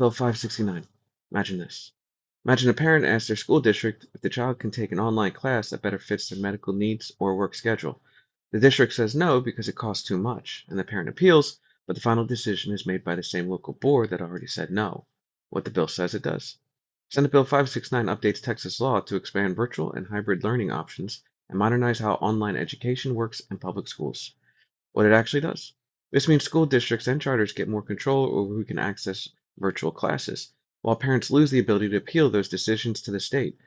Bill 569. Imagine this. Imagine a parent asks their school district if the child can take an online class that better fits their medical needs or work schedule. The district says no because it costs too much, and the parent appeals, but the final decision is made by the same local board that already said no. What the bill says it does. Senate Bill 569 updates Texas law to expand virtual and hybrid learning options and modernize how online education works in public schools. What it actually does. This means school districts and charters get more control over who can access virtual classes, while parents lose the ability to appeal those decisions to the state.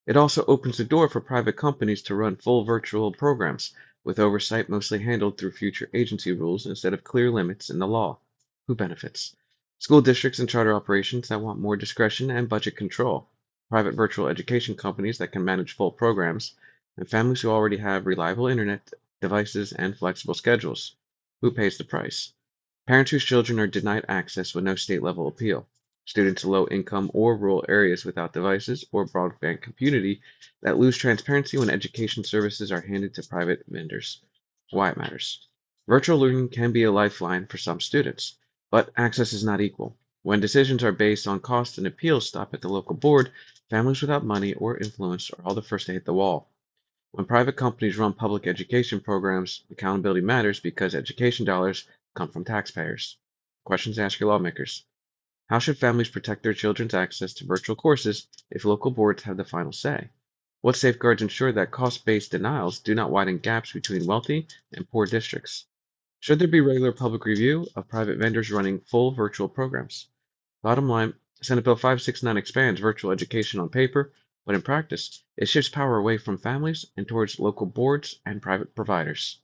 It also opens the door for private companies to run full virtual programs, with oversight mostly handled through future agency rules instead of clear limits in the law. Who benefits? School districts and charter operations that want more discretion and budget control, private virtual education companies that can manage full programs, and families who already have reliable internet devices and flexible schedules. Who pays the price? Parents whose children are denied access with no state level appeal. Students in low income or rural areas without devices or broadband community that lose transparency when education services are handed to private vendors. Why it matters. Virtual learning can be a lifeline for some students, but access is not equal. When decisions are based on cost and appeals stop at the local board, families without money or influence are all the first to hit the wall. When private companies run public education programs, accountability matters because education dollars come from taxpayers. Questions to ask your lawmakers. How should families protect their children's access to virtual courses if local boards have the final say? What safeguards ensure that cost-based denials do not widen gaps between wealthy and poor districts? Should there be regular public review of private vendors running full virtual programs? Bottom line, Senate Bill 569 expands virtual education on paper, but in practice, it shifts power away from families and towards local boards and private providers.